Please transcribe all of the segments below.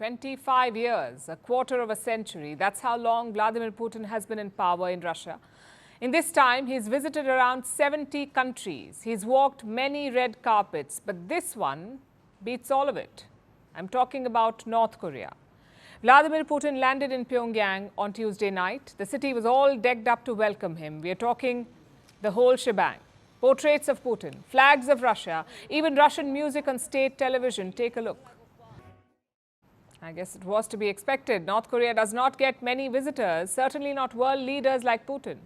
25 years, a quarter of a century. That's how long Vladimir Putin has been in power in Russia. In this time, he's visited around 70 countries. He's walked many red carpets, but this one beats all of it. I'm talking about North Korea. Vladimir Putin landed in Pyongyang on Tuesday night. The city was all decked up to welcome him. We are talking the whole shebang. Portraits of Putin, flags of Russia, even Russian music on state television. Take a look. I guess it was to be expected. North Korea does not get many visitors, certainly not world leaders like Putin.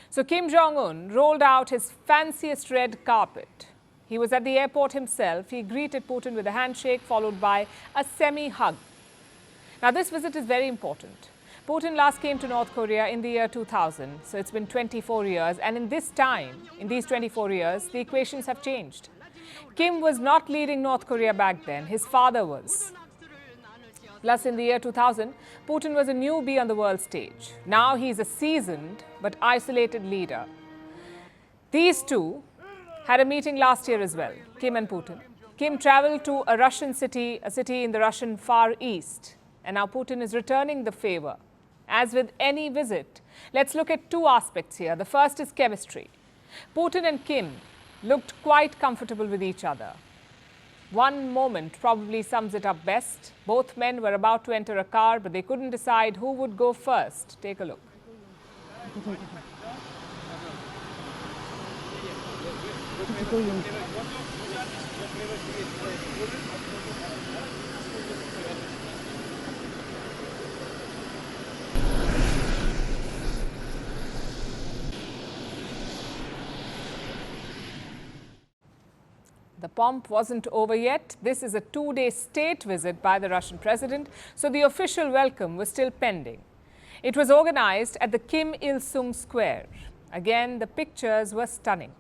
So Kim Jong Un rolled out his fanciest red carpet. He was at the airport himself. He greeted Putin with a handshake followed by a semi-hug. Now this visit is very important. Putin last came to North Korea in the year 2000, so it's been 24 years. And in this time, in these 24 years, the equations have changed. Kim was not leading North Korea back then. His father was. Plus, in the year 2000, Putin was a newbie on the world stage. Now he's a seasoned but isolated leader. These two had a meeting last year as well, Kim and Putin. Kim traveled to a Russian city, a city in the Russian Far East. And now Putin is returning the favor. As with any visit, let's look at two aspects here. The first is chemistry. Putin and Kim looked quite comfortable with each other. One moment probably sums it up best. Both men were about to enter a car, but they couldn't decide who would go first. Take a look. The pomp wasn't over yet. This is a two-day state visit by the Russian president, so the official welcome was still pending. It was organized at the Kim Il-sung Square. Again, the pictures were stunning.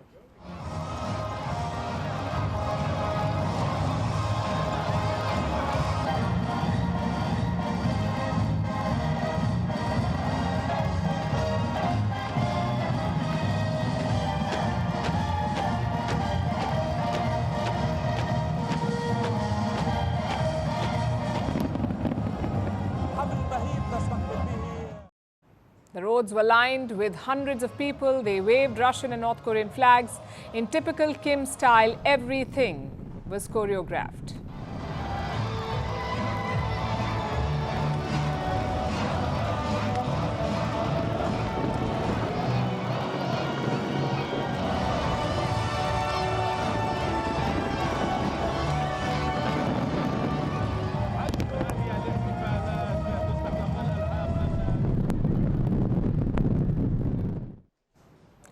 The roads were lined with hundreds of people. They waved Russian and North Korean flags. In typical Kim style, everything was choreographed.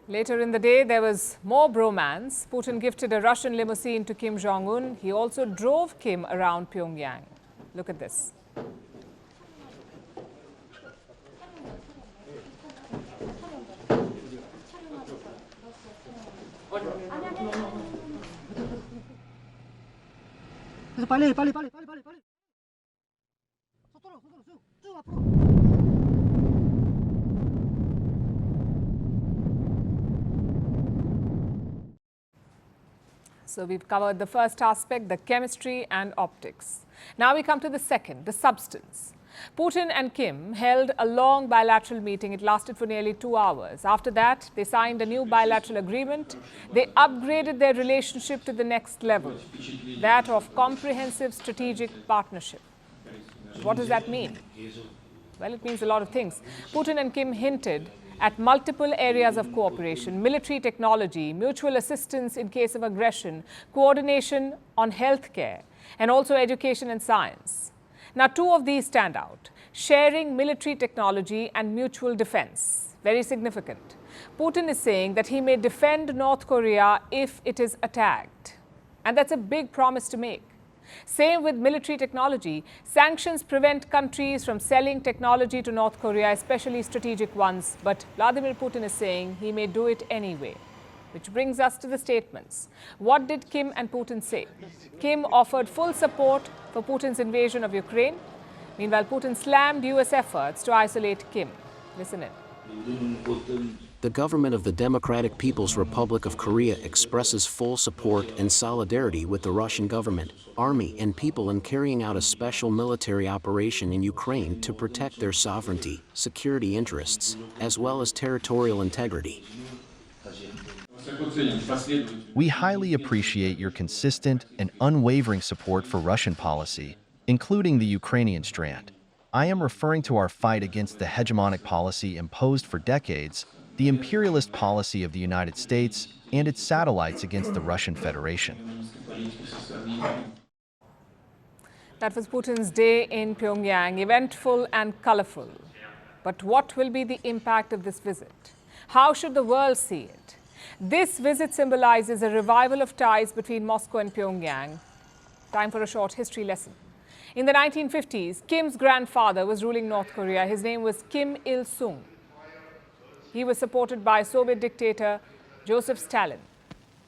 Later in the day, there was more bromance. Putin gifted a Russian limousine to Kim Jong Un. He also drove Kim around Pyongyang. Look at this. So we've covered the first aspect, the chemistry and optics. Now we come to the second, the substance. Putin and Kim held a long bilateral meeting. It lasted for nearly 2 hours. After that, they signed a new bilateral agreement. They upgraded their relationship to the next level, that of comprehensive strategic partnership. What does that mean? Well, it means a lot of things. Putin and Kim hinted at multiple areas of cooperation: military technology, mutual assistance in case of aggression, coordination on healthcare, and also education and science. Now, two of these stand out: sharing military technology and mutual defense. Very significant. Putin is saying that he may defend North Korea if it is attacked. And that's a big promise to make. Same with military technology. Sanctions prevent countries from selling technology to North Korea, especially strategic ones. But Vladimir Putin is saying he may do it anyway. Which brings us to the statements. What did Kim and Putin say? Kim offered full support for Putin's invasion of Ukraine. Meanwhile, Putin slammed US efforts to isolate Kim. Listen in. the government of the Democratic People's Republic of Korea expresses full support and solidarity with the Russian government, army, and people in carrying out a special military operation in Ukraine to protect their sovereignty, security interests, as well as territorial integrity. We highly appreciate your consistent and unwavering support for Russian policy, including the Ukrainian strand. I am referring to our fight against the hegemonic policy imposed for decades, the imperialist policy of the United States and its satellites against the Russian Federation. That was Putin's day in Pyongyang, eventful and colorful. But what will be the impact of this visit? How should the world see it? This visit symbolizes a revival of ties between Moscow and Pyongyang. Time for a short history lesson. In the 1950s, Kim's grandfather was ruling North Korea. His name was Kim Il-sung. He was supported by Soviet dictator Joseph Stalin.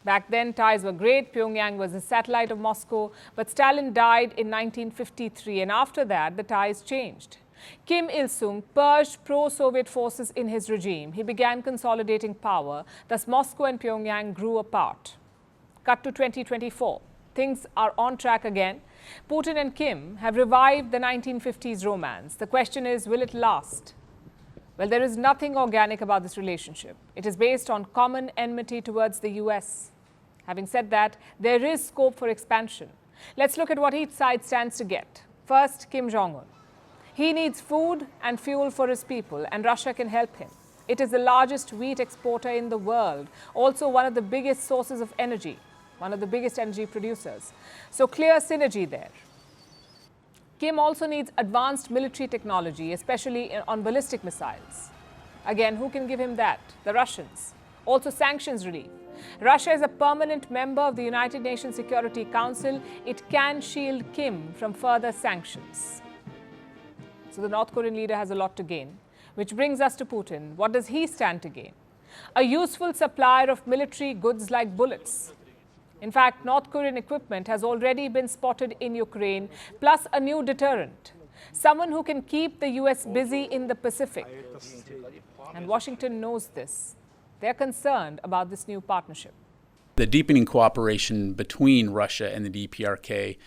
Back then, ties were great. Pyongyang was a satellite of Moscow, but Stalin died in 1953, and after that, the ties changed. Kim Il-sung purged pro-Soviet forces in his regime. He began consolidating power. Thus, Moscow and Pyongyang grew apart. Cut to 2024. Things are on track again. Putin and Kim have revived the 1950s romance. The question is, will it last? Well, there is nothing organic about this relationship. It is based on common enmity towards the US. Having said that, there is scope for expansion. Let's look at what each side stands to get. First, Kim Jong Un. He needs food and fuel for his people, and Russia can help him. It is the largest wheat exporter in the world, also one of the biggest sources of energy, one of the biggest energy producers. So clear synergy there. Kim also needs advanced military technology, especially on ballistic missiles. Again, who can give him that? The Russians. Also sanctions relief. Russia is a permanent member of the United Nations Security Council. It can shield Kim from further sanctions. So the North Korean leader has a lot to gain. Which brings us to Putin. What does he stand to gain? A useful supplier of military goods like bullets. In fact, North Korean equipment has already been spotted in Ukraine, plus a new deterrent. Someone who can keep the US busy in the Pacific. And Washington knows this. They're concerned about this new partnership. The deepening cooperation between Russia and the DPRK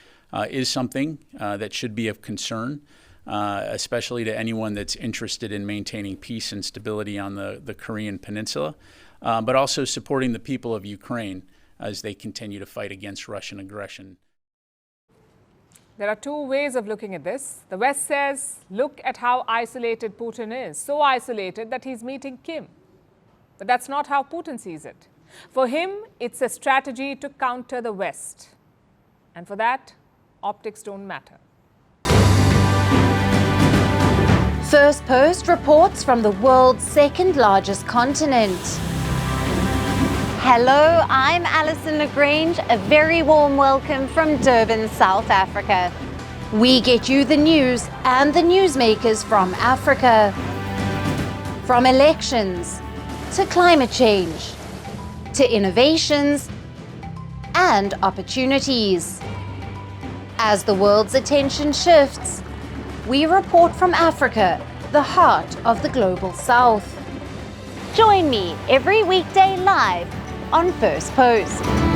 is something that should be of concern, especially to anyone that's interested in maintaining peace and stability on the Korean Peninsula, but also supporting the people of Ukraine as they continue to fight against Russian aggression. There are two ways of looking at this. The West says, look at how isolated Putin is. So isolated that he's meeting Kim. But that's not how Putin sees it. For him, it's a strategy to counter the West. And for that, optics don't matter. Firstpost reports from the world's second largest continent. Hello, I'm Alison Lagrange. A very warm welcome from Durban, South Africa. We get you the news and the newsmakers from Africa. From elections to climate change to innovations and opportunities. As the world's attention shifts, we report from Africa, the heart of the global South. Join me every weekday live on Firstpost.